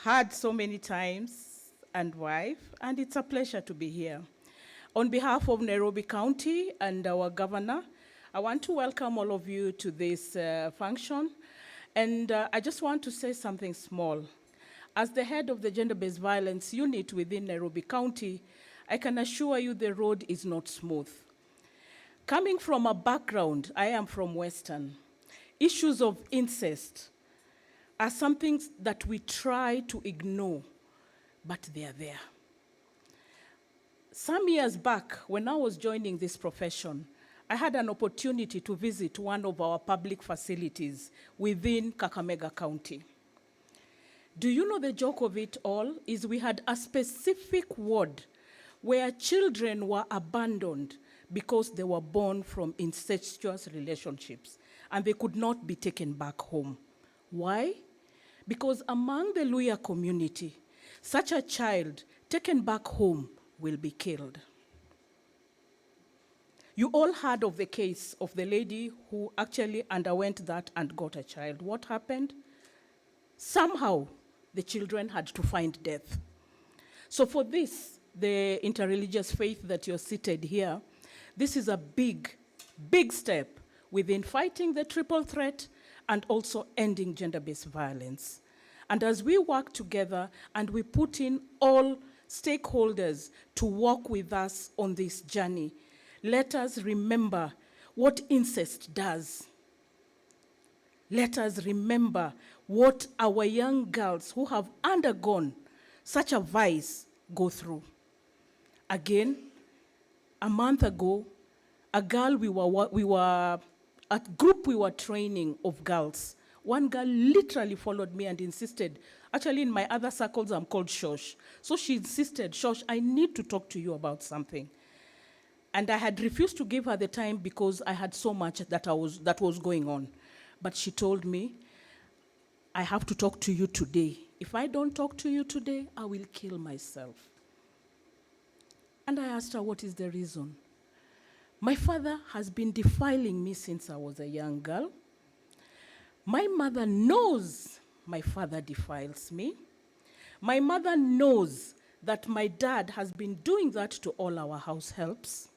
heard so many times and wife, and it's a pleasure to be here. On behalf of Nairobi County and our governor, I want to welcome all of you to this function. And I just want to say something small. As the head of the gender-based violence unit within Nairobi County, I can assure you the road is not smooth. Coming from a background, I am from Western, issues of incest are something that we try to ignore, but they are there. Some years back, when I was joining this profession, I had an opportunity to visit one of our public facilities within Kakamega County. Do you know the joke of it all is we had a specific ward where children were abandoned because they were born from incestuous relationships and they could not be taken back home. Why? Because among the Luhya community, such a child taken back home will be killed. You all heard of the case of the lady who actually underwent that and got a child. What happened? Somehow, the children had to find death. So for this, the interreligious faith that you're seated here, this is a big, big step within fighting the triple threat and also ending gender-based violence. And as we work together and we put in all stakeholders to walk with us on this journey, let us remember what incest does. Let us remember what our young girls who have undergone such a vice go through. Again, a month ago, a group we were training of girls. One girl literally followed me and insisted, actually in my other circles I'm called Shosh. So she insisted, Shosh, I need to talk to you about something. And I had refused to give her the time because I had so much that was going on. But she told me, I have to talk to you today. If I don't talk to you today, I will kill myself. And I asked her, what is the reason? My father has been defiling me since I was a young girl. My mother knows my father defiles me. My mother knows that my dad has been doing that to all our house helps.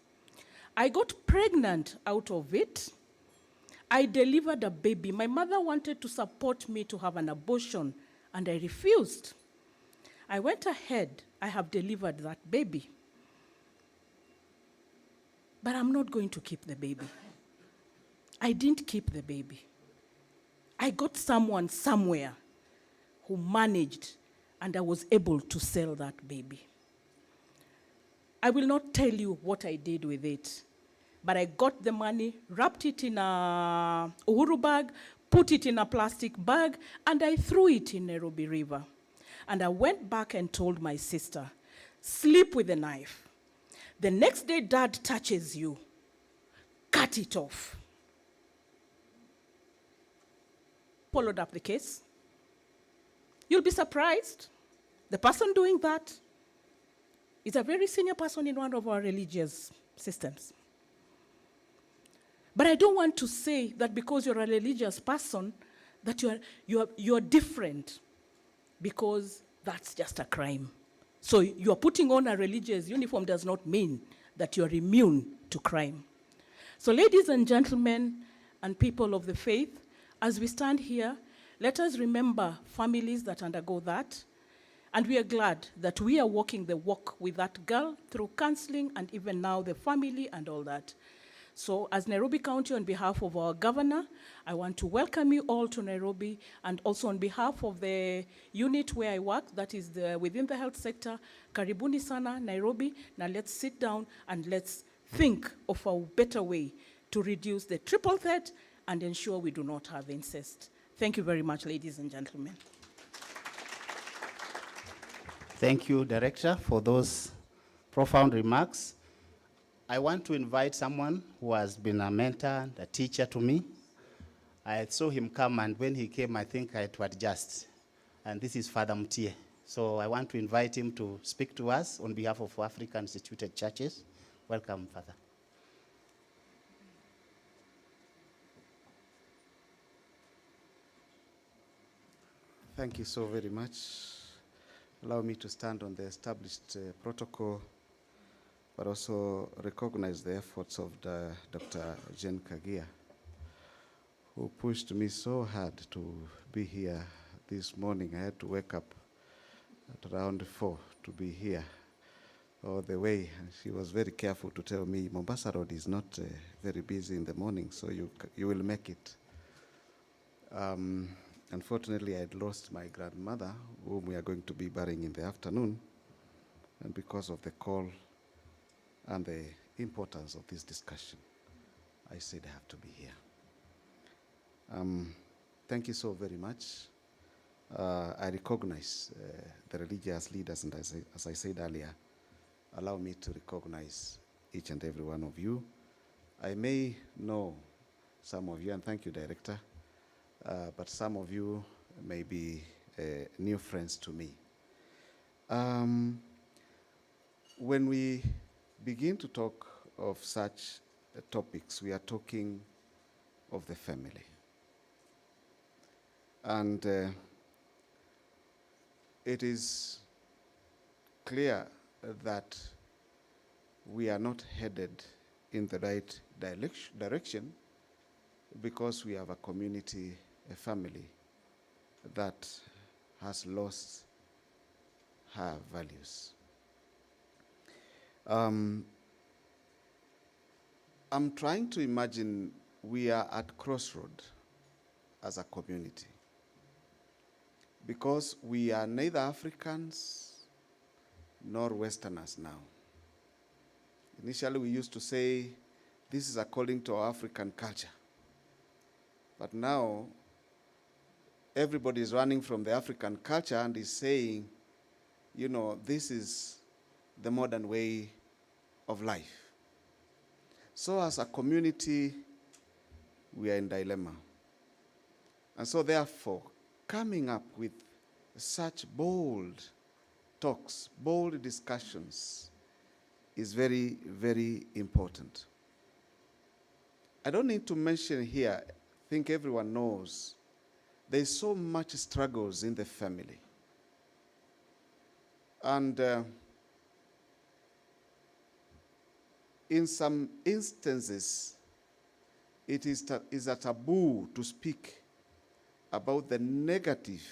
I got pregnant out of it. I delivered a baby. My mother wanted to support me to have an abortion, and I refused. I went ahead. I have delivered that baby. But I'm not going to keep the baby. I didn't keep the baby. I got someone somewhere who managed, and I was able to sell that baby. I will not tell you what I did with it, but I got the money, wrapped it in a Uhuru bag, put it in a plastic bag, and I threw it in Nairobi River. And I went back and told my sister, sleep with a knife. The next day dad touches you, cut it off. Followed up the case. You'll be surprised. The person doing that is a very senior person in one of our religious systems. But I don't want to say that because you're a religious person that you're different, because that's just a crime. So you're putting on a religious uniform does not mean that you're immune to crime. So ladies and gentlemen and people of the faith, as we stand here, let us remember families that undergo that. And we are glad that we are walking the walk with that girl through counseling and even now the family and all that. So as Nairobi County, on behalf of our governor, I want to welcome you all to Nairobi, and also on behalf of the unit where I work, that is within the health sector, karibuni sana, Nairobi. Now let's sit down and let's think of a better way to reduce the triple threat and ensure we do not have incest. Thank you very much, ladies and gentlemen. Thank you, Director, for those profound remarks. I want to invite someone who has been a mentor and a teacher to me. I saw him come, and when he came, I think I had to adjust. And this is Father Mutie. So I want to invite him to speak to us on behalf of African Instituted Churches. Welcome, Father. Thank you so very much. allow me to stand on the established protocol, but also recognize the efforts of Dr. Jen Kagia, who pushed me so hard to be here this morning. I had to wake up at around 4 to be here all the way. And she was very careful to tell me Mombasa Road is not very busy in the morning, so you will make it. Unfortunately, I had lost my grandmother, whom we are going to be burying in the afternoon, and because of the call and the importance of this discussion, I said I have to be here. Thank you so very much. I recognize the religious leaders, and as I said earlier, allow me to recognize each and every one of you. I may know some of you, and thank you, Director, but some of you may be new friends to me. When we begin to talk of such topics, we are talking of the family. And it is clear that we are not headed in the right direction because we have a community, a family that has lost her values. I'm trying to imagine we are at crossroad as a community because we are neither Africans nor Westerners now. Initially, we used to say this is according to our African culture. But now, everybody is running from the African culture and is saying, you know, this is the modern way of life. So as a community, we are in dilemma. And so therefore, coming up with such bold talks, bold discussions is very, very important. I don't need to mention here, I think everyone knows, there's so much struggles in the family. And in some instances, it is a taboo to speak about the negative,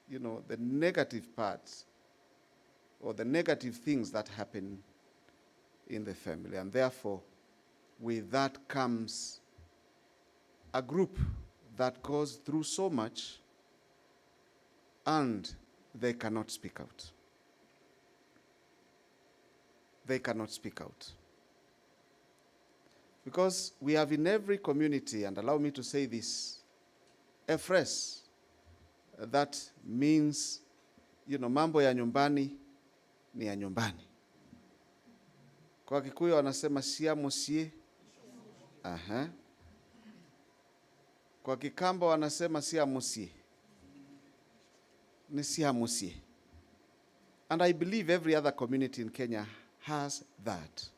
the negative parts or the negative things that happen in the family. And therefore, with that comes a group that goes through so much and they cannot speak out. They cannot speak out. Because we have in every community, and allow me to say this, a phrase that means, mambo ya nyumbani ni ya nyumbani. Kwa Kikuyu wanasema siamo sie. Aha. Kwa Kikamba wanasema siamo sie. Ni siamo sie. And I believe every other community in Kenya has that.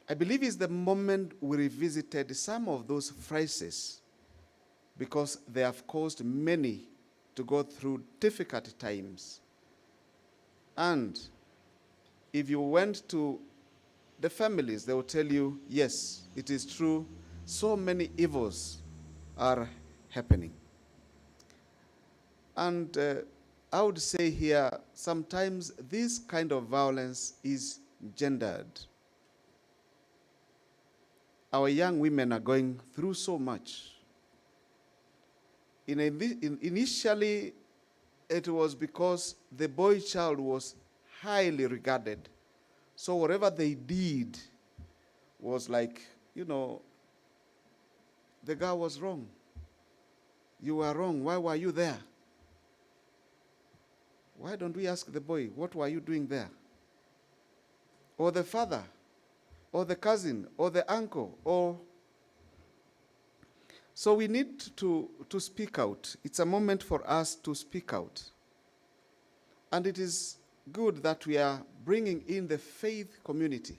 I believe it's the moment we revisited some of those phrases because they have caused many to go through difficult times. And if you went to the families, they will tell you, yes, it is true, so many evils are happening. And I would say here, sometimes this kind of violence is gendered. Our young women are going through so much. Initially, it was because the boy child was highly regarded. So whatever they did was like, the girl was wrong. You were wrong. Why were you there? Why don't we ask the boy, what were you doing there? Or the father, or the cousin, or the uncle, or... So we need to speak out. It's a moment for us to speak out. And it is good that we are bringing in the faith community.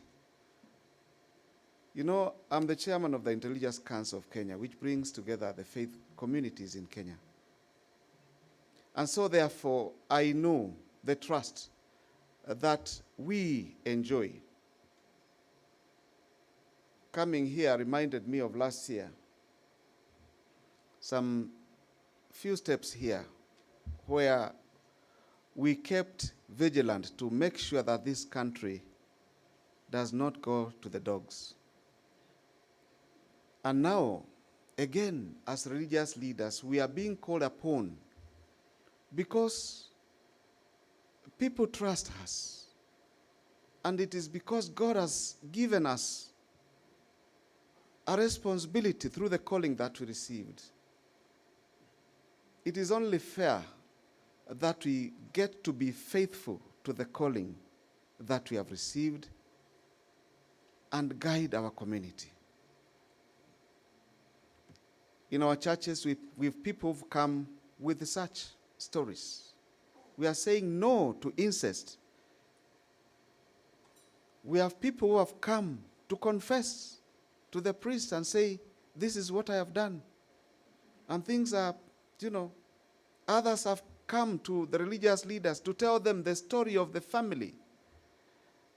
I'm the chairman of the Intelligence Council of Kenya, which brings together the faith communities in Kenya. And so therefore, I know the trust that we enjoy. Coming here reminded me of last year. Some few steps here where we kept vigilant to make sure that this country does not go to the dogs. And now, again, as religious leaders, we are being called upon because people trust us. And it is because God has given us a responsibility through the calling that we received. It is only fair that we get to be faithful to the calling that we have received and guide our community. In our churches, we've people who've come with such stories. We are saying no to incest. We have people who have come to confess to the priest and say, this is what I have done. And things are, others have come to the religious leaders to tell them the story of the family.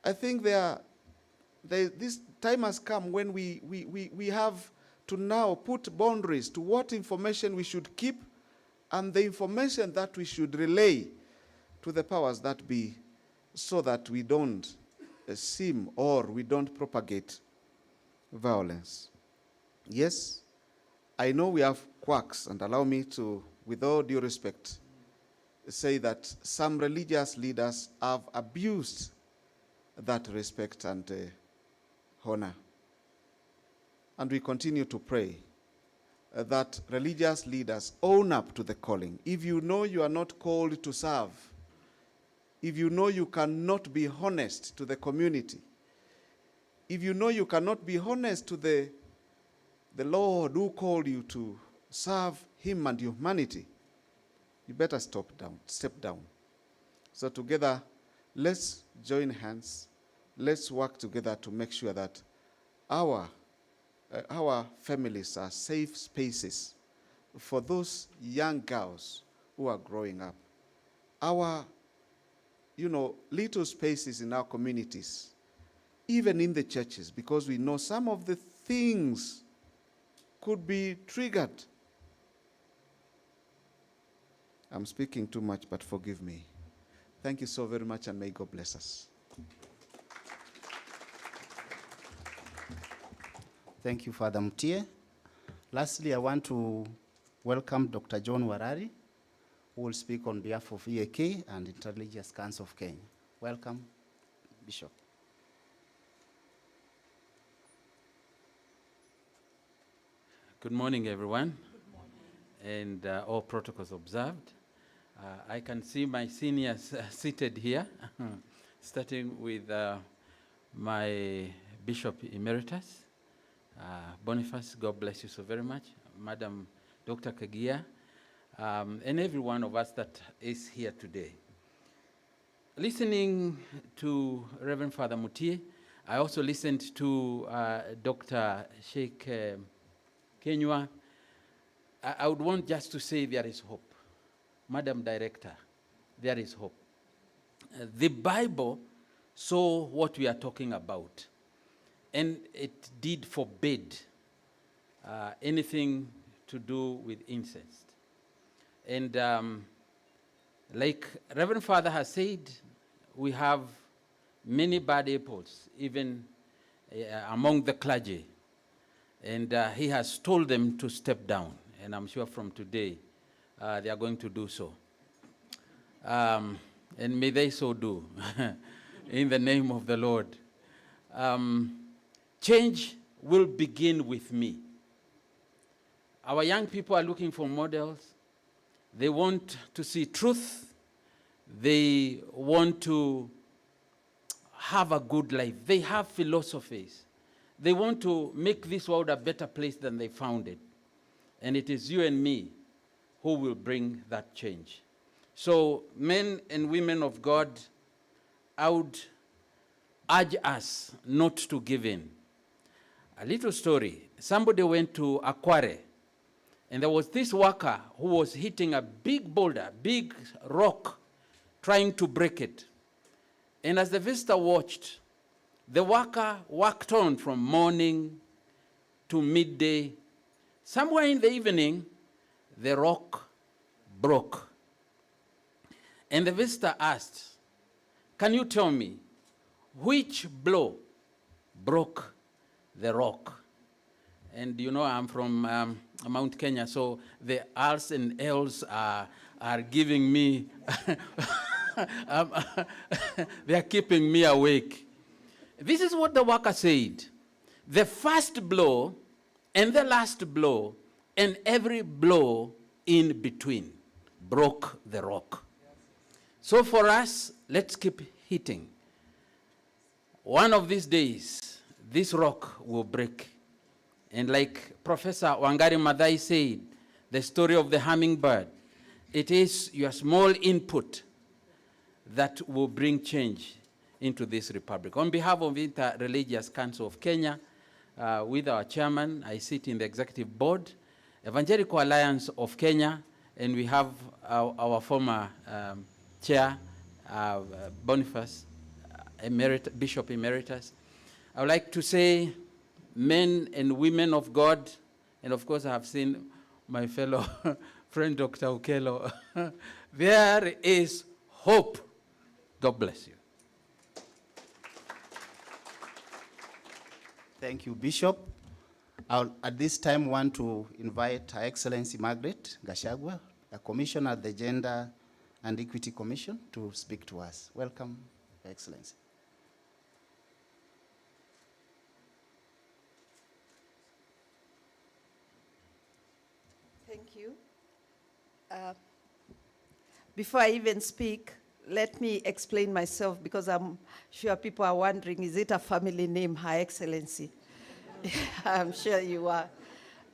I think this time has come when we have to now put boundaries to what information we should keep and the information that we should relay to the powers that be, so that we don't seem or we don't propagate violence. Yes, I know we have quacks, and allow me to, with all due respect, say that some religious leaders have abused that respect and honor. And we continue to pray that religious leaders own up to the calling. If you know you are not called to serve, if you know you cannot be honest to the community, if you know you cannot be honest to the Lord who called you to serve him and humanity, you better step down. So together, let's join hands. Let's work together to make sure that our families are safe spaces for those young girls who are growing up. Our, little spaces in our communities, even in the churches, because we know some of the things could be triggered. I'm speaking too much, but forgive me. Thank you so very much, and may God bless us. Thank you, Father Mutie. Lastly, I want to welcome Dr. John Warari, who will speak on behalf of EAK and Interreligious Council of Kenya. Welcome, Bishop. Good morning, everyone. Good morning. And all protocols observed. I can see my seniors seated here, starting with my Bishop Emeritus, Boniface. God bless you so very much. Madam Dr. Kagia, and every one of us that is here today. Listening to Reverend Father Mutie, I also listened to Dr. Sheikh Kenywa. I would want just to say there is hope. Madam Director, there is hope. The Bible saw what we are talking about, and it did forbid anything to do with incest. And like Reverend Father has said, we have many bad apples, even among the clergy. And he has told them to step down. And I'm sure from today, they are going to do so. And may they so do, in the name of the Lord. Change will begin with me. Our young people are looking for models. They want to see truth. They want to have a good life. They have philosophies. They want to make this world a better place than they found it. And it is you and me who will bring that change. So, men and women of God, I would urge us not to give in. A little story. Somebody went to a quarry, and there was this worker who was hitting a big boulder, big rock, trying to break it. And as the visitor watched, the worker worked on from morning to midday. Somewhere in the evening, the rock broke. And the visitor asked, "Can you tell me which blow broke the rock?" And you know, I'm from Mount Kenya, so the R's and L's are giving me, they are keeping me awake. This is what the worker said: "The first blow and the last blow and every blow in between broke the rock." So for us, let's keep hitting. One of these days, this rock will break. And like Professor Wangari Maathai said, the story of the hummingbird, it is your small input that will bring change into this republic. On behalf of the Inter-Religious Council of Kenya, with our chairman, I sit in the executive board, Evangelical Alliance of Kenya, and we have our former chair, Boniface, Bishop Emeritus. I would like to say, men and women of God, and of course I have seen my fellow friend Dr. Ukelo, there is hope. God bless you. Thank you, Bishop. I'll at this time want to invite Her Excellency Margaret Gachagua, the Commissioner at the Gender and Equity Commission, to speak to us. Welcome, Your Excellency. Thank you. Before I even speak, let me explain myself, because I'm sure people are wondering, is it a family name, Her Excellency? I'm sure you are.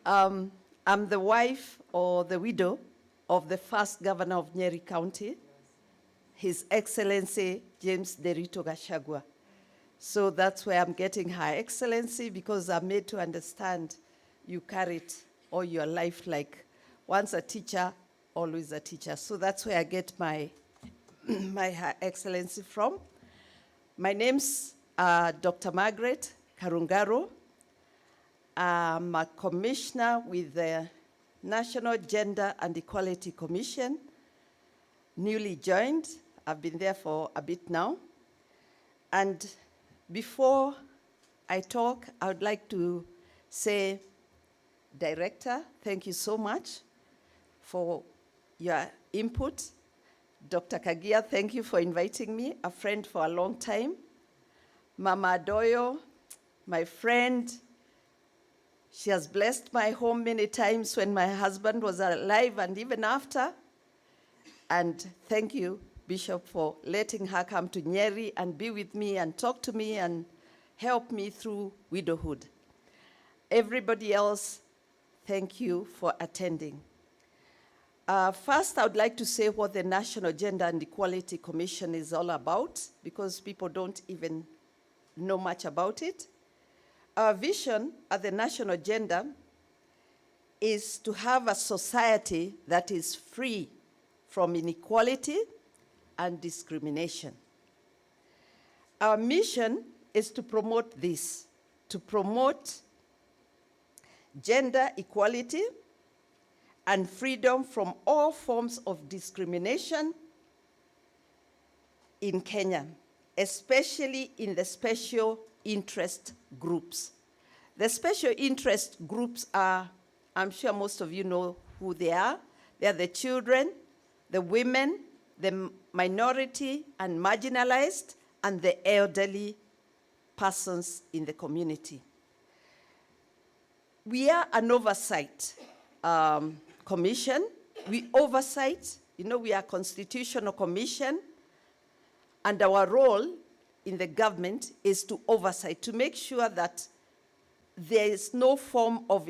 I'm the wife or the widow of the first governor of Nyeri County, His Excellency James Derito Gachagua. So that's where I'm getting Her Excellency, because I'm made to understand you carry it all your life, like once a teacher, always a teacher. So that's where I get my Her Excellency from. My name's Dr. Margaret Karungaro. I'm a commissioner with the National Gender and Equality Commission, newly joined. I've been there for a bit now. And before I talk, I would like to say, Director, thank you so much for your input. Dr. Kagia, thank you for inviting me, a friend for a long time. Mama Doyo, my friend, she has blessed my home many times when my husband was alive and even after. And thank you, Bishop, for letting her come to Nyeri and be with me and talk to me and help me through widowhood. Everybody else, thank you for attending. First, I would like to say what the National Gender and Equality Commission is all about, because people don't even know much about it. Our vision at the National Gender is to have a society that is free from inequality and discrimination. Our mission is to promote this, to promote gender equality and freedom from all forms of discrimination in Kenya, especially in the special interest groups. The special interest groups are, I'm sure most of you know who they are. They are the children, the women, the minority and marginalized, and the elderly persons in the community. We are an oversight commission. We oversight, you know, we are a constitutional commission, and our role in the government is to oversight, to make sure that there is no form of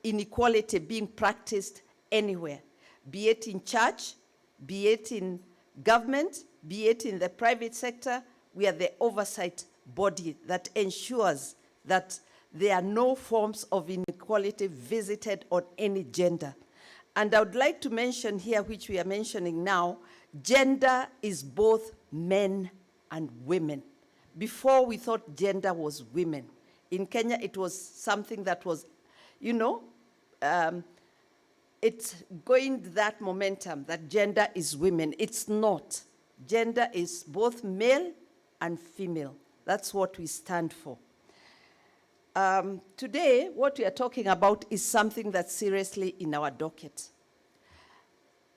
inequality being practiced anywhere, be it in church, be it in government, be it in the private sector. We are the oversight body that ensures that there are no forms of inequality visited on any gender. And I would like to mention here, which we are mentioning now, gender is both men and women. Before, we thought gender was women. In Kenya, it was something that was, you know, it's going that momentum that gender is women. It's not. Gender is both male and female. That's what we stand for. Today, what we are talking about is something that's seriously in our docket.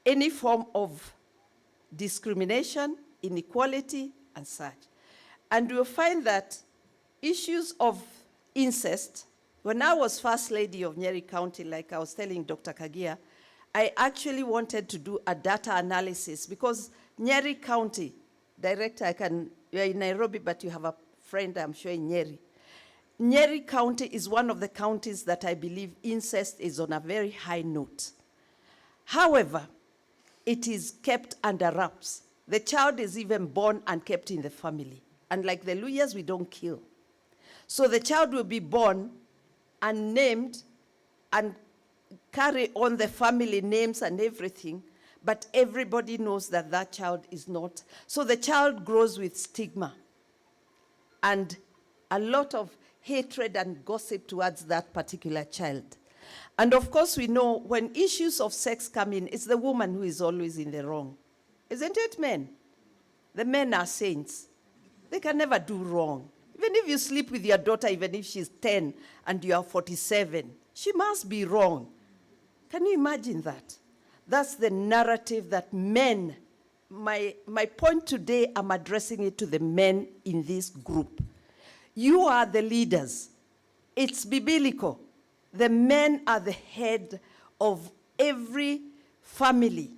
Any form of discrimination, inequality, and such. And you'll find that issues of incest, when I was First Lady of Nyeri County, like I was telling Dr. Kagia, I actually wanted to do a data analysis because Nyeri County, Director, you're in Nairobi, but you have a friend, I'm sure, in Nyeri. Nyeri County is one of the counties that I believe incest is on a very high note. However, it is kept under wraps. The child is even born and kept in the family. Unlike the Luyas, we don't kill. So the child will be born and named and carry on the family names and everything, but everybody knows that that child is not. So the child grows with stigma and a lot of hatred and gossip towards that particular child. And of course, we know when issues of sex come in, it's the woman who is always in the wrong. Isn't it, men? The men are saints. They can never do wrong. Even if you sleep with your daughter, even if she's 10 and you are 47, she must be wrong. Can you imagine that? That's the narrative that men, my point today, I'm addressing it to the men in this group. You are the leaders. It's biblical. The men are the head of every family.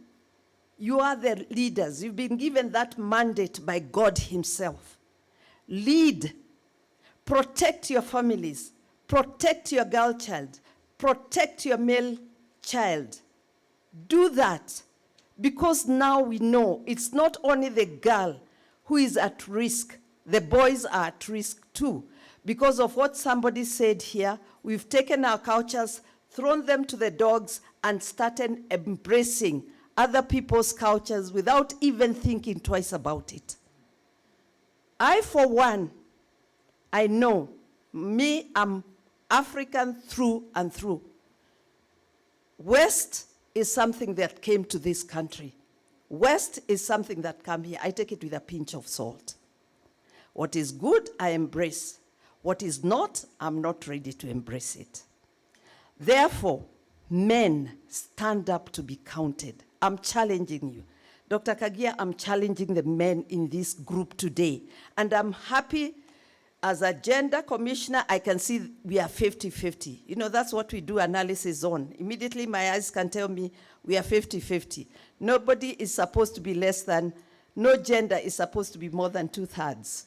You are the leaders. You've been given that mandate by God himself. Lead. Protect your families. Protect your girl child. Protect your male child. Do that. Because now we know it's not only the girl who is at risk, the boys are at risk too. Because of what somebody said here, we've taken our cultures, thrown them to the dogs, and started embracing other people's cultures without even thinking twice about it. I, for one, I know, me, I'm African through and through. West is something that came to this country. West is something that came here. I take it with a pinch of salt. What is good, I embrace. What is not, I'm not ready to embrace it. Therefore, men, stand up to be counted. I'm challenging you. Dr. Kagia, I'm challenging the men in this group today. And I'm happy, as a gender commissioner, I can see we are 50-50. You know, that's what we do analysis on. Immediately, my eyes can tell me we are 50-50. Nobody is supposed to be less than, no gender is supposed to be more than 2/3.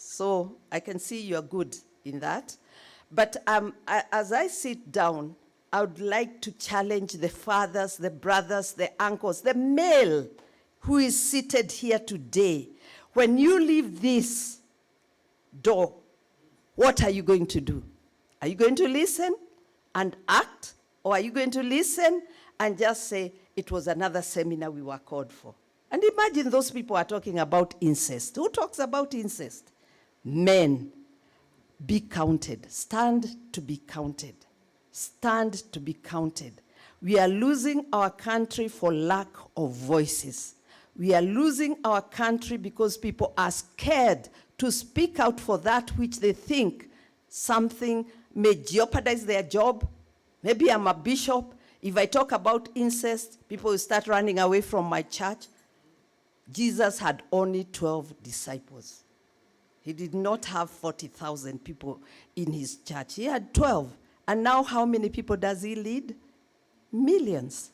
So I can see you're good in that. But as I sit down, I would like to challenge the fathers, the brothers, the uncles, the male who is seated here today. When you leave this door, what are you going to do? Are you going to listen and act? Or are you going to listen and just say, it was another seminar we were called for? And imagine those people are talking about incest. Who talks about incest? Men, be counted. Stand to be counted. Stand to be counted. We are losing our country for lack of voices. We are losing our country because people are scared to speak out for that which they think something may jeopardize their job. Maybe I'm a bishop. If I talk about incest, people will start running away from my church. Jesus had only 12 disciples. He did not have 40,000 people in his church. He had 12. And now how many people does he lead? Millions.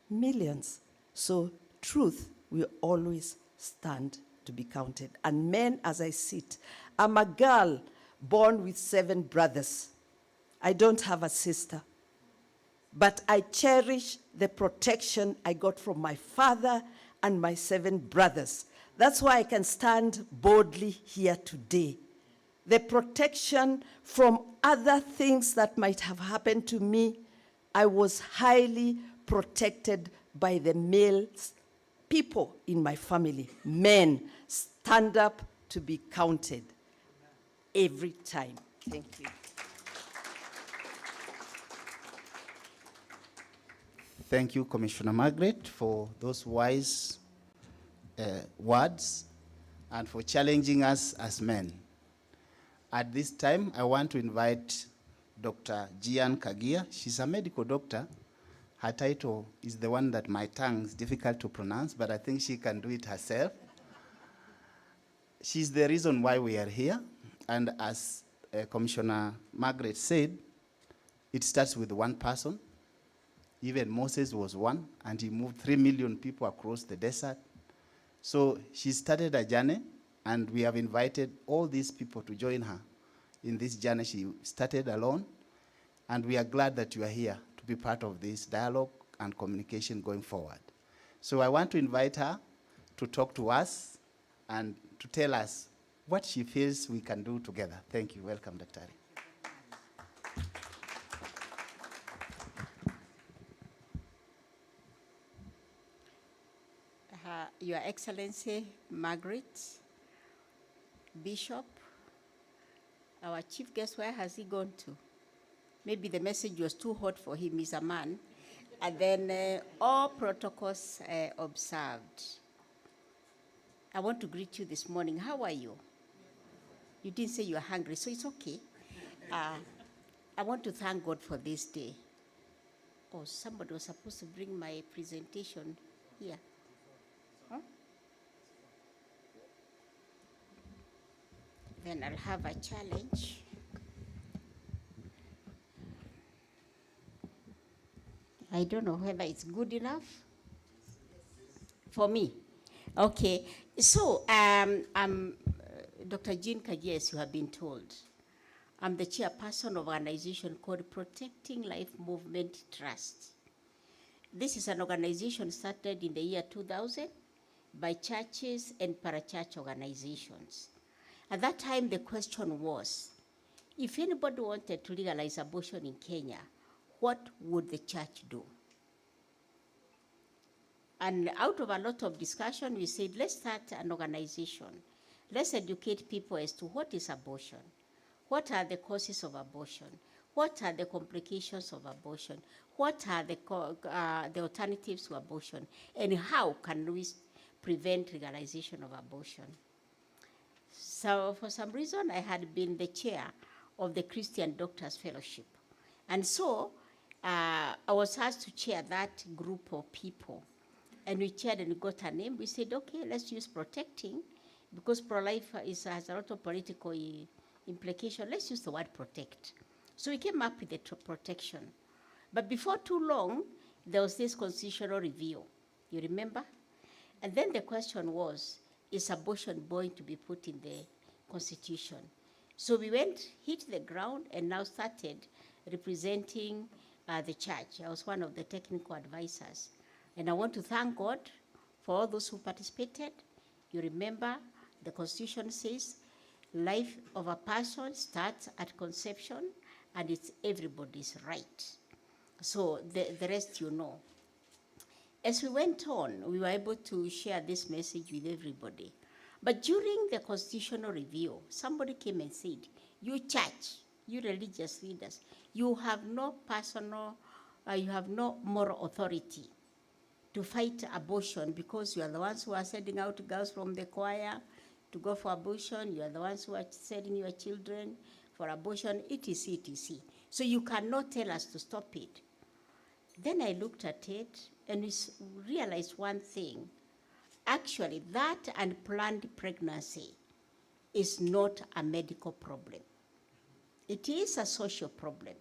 Millions. So truth will always stand to be counted. And men, as I sit, I'm a girl born with 7 brothers. I don't have a sister. But I cherish the protection I got from my father and my 7 brothers. That's why I can stand boldly here today. The protection from other things that might have happened to me, I was highly protected by the male people in my family. Men, stand up to be counted every time. Thank you. Thank you, Commissioner Margaret, for those wise words and for challenging us as men. At this time, I want to invite Dr. Gian Kagia. She's a medical doctor. Her title is the one that my tongue is difficult to pronounce, but I think she can do it herself. She's the reason why we are here. And as Commissioner Margaret said, it starts with one person. Even Moses was one, and he moved 3 million people across the desert. So she started a journey, and we have invited all these people to join her in this journey she started alone. And we are glad that you are here to be part of this dialogue and communication going forward. So I want to invite her to talk to us and to tell us what she feels we can do together. Thank you. Welcome, Dr. Ari. Your Excellency, Margaret, Bishop, our chief guest, where has he gone to? Maybe the message was too hot for him, he's a man. And then all protocols observed. I want to greet you this morning. How are you? You didn't say you are hungry, so it's okay. I want to thank God for this day. Oh, somebody was supposed to bring my presentation here. Huh? Then I'll have a challenge. I don't know whether it's good enough for me. Okay, so I'm Dr. Jean Kagia, as you have been told. I'm the chairperson of an organization called Protecting Life Movement Trust. This is an organization started in the year 2000 by churches and parachurch organizations. At that time, the question was, if anybody wanted to legalize abortion in Kenya, what would the church do? And out of a lot of discussion, we said, let's start an organization. Let's educate people as to what is abortion. What are the causes of abortion? What are the complications of abortion? What are the alternatives to abortion? And how can we prevent legalization of abortion? So for some reason, I had been the chair of the Christian Doctors Fellowship. And so I was asked to chair that group of people. And we chaired and we got a name. We said, okay, let's use protecting, because pro-life has a lot of political implication. Let's use the word protect. So we came up with the protection. But before too long, there was this constitutional review. You remember? And then the question was, is abortion going to be put in the Constitution? So we went, hit the ground, and now started representing the church. I was one of the technical advisors. And I want to thank God for all those who participated. You remember, the Constitution says, life of a person starts at conception, and it's everybody's right. So the rest you know. As we went on, we were able to share this message with everybody. But during the constitutional review, somebody came and said, you church, you religious leaders, you have no you have no moral authority to fight abortion, because you are the ones who are sending out girls from the choir to go for abortion. You are the ones who are sending your children for abortion, etc., etc. So you cannot tell us to stop it. Then I looked at it and we realized one thing. Actually, that unplanned pregnancy is not a medical problem. It is a social problem.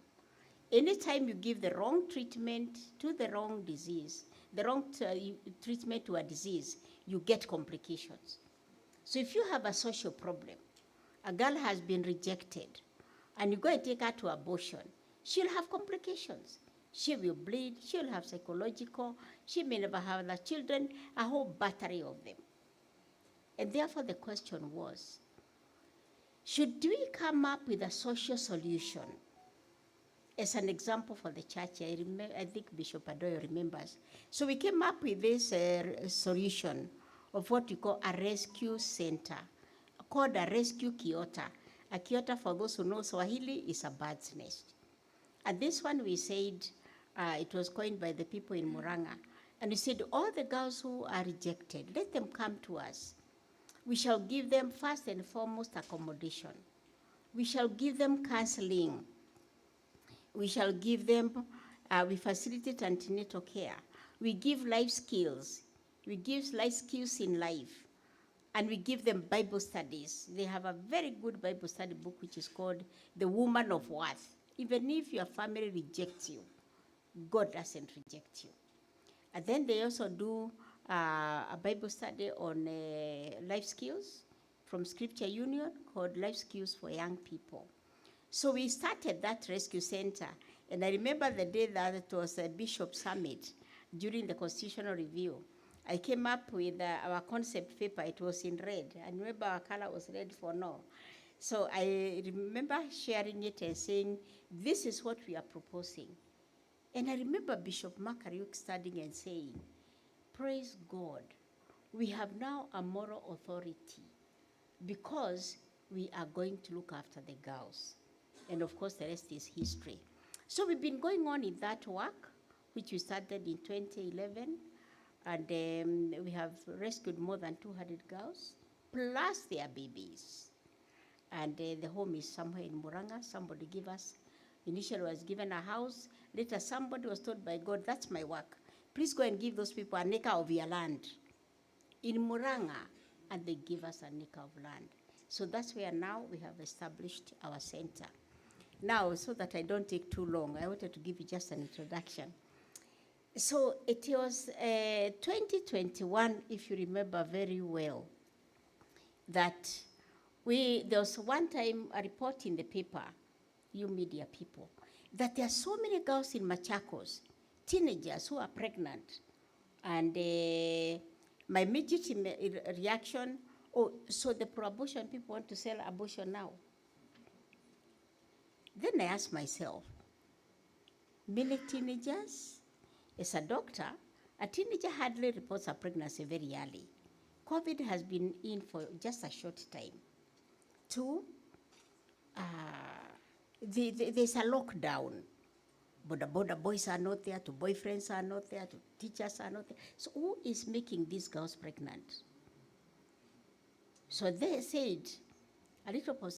Anytime you give the wrong treatment to the wrong disease, the wrong treatment to a disease, you get complications. So if you have a social problem, a girl has been rejected, and you go and take her to abortion, she'll have complications. She will bleed, she'll have psychological, she may never have the children, a whole battery of them. And therefore the question was, should we come up with a social solution as an example for the church. I think Bishop Adoyo remembers. So we came up with this solution of what we call a rescue center, called a rescue kiota. A kiota, for those who know Swahili, is a bird's nest. And this one we said, it was coined by the people in Muranga. And we said, all the girls who are rejected, let them come to us. We shall give them first and foremost accommodation. We shall give them counseling. We shall give them, we facilitate antenatal care. We give life skills. We give life skills in life. And we give them Bible studies. They have a very good Bible study book which is called The Woman of Worth. Even if your family rejects you, God doesn't reject you. And then they also do a Bible study on life skills from Scripture Union called Life Skills for Young People. So we started that rescue center. And I remember the day that it was a Bishop Summit during the Constitutional Review. I came up with our concept paper. It was in red. I remember our color was red for no. So I remember sharing it and saying, this is what we are proposing. And I remember Bishop Makariuk standing and saying, praise God, we have now a moral authority because we are going to look after the girls. And of course, the rest is history. So we've been going on in that work, which we started in 2011. And we have rescued more than 200 girls, plus their babies. And the home is somewhere in Muranga. Somebody gave us, initially was given a house. Later, somebody was told by God, that's my work. Please go and give those people an acre of your land in Muranga. And they give us an acre of land. So that's where now we have established our center. Now, so that I don't take too long, I wanted to give you just an introduction. So it was 2021, if you remember very well, that there was one time a report in the paper, you media people, that there are so many girls in Machakos, teenagers who are pregnant. And my immediate reaction, oh, so the pro-abortion people want to sell abortion now. Then I asked myself, many teenagers? As a doctor, a teenager hardly reports a pregnancy very early. COVID has been in for just a short time. Two, there's a lockdown. Border boys are not there, to boyfriends are not there, to teachers are not there. So who is making these girls pregnant? So they said, a little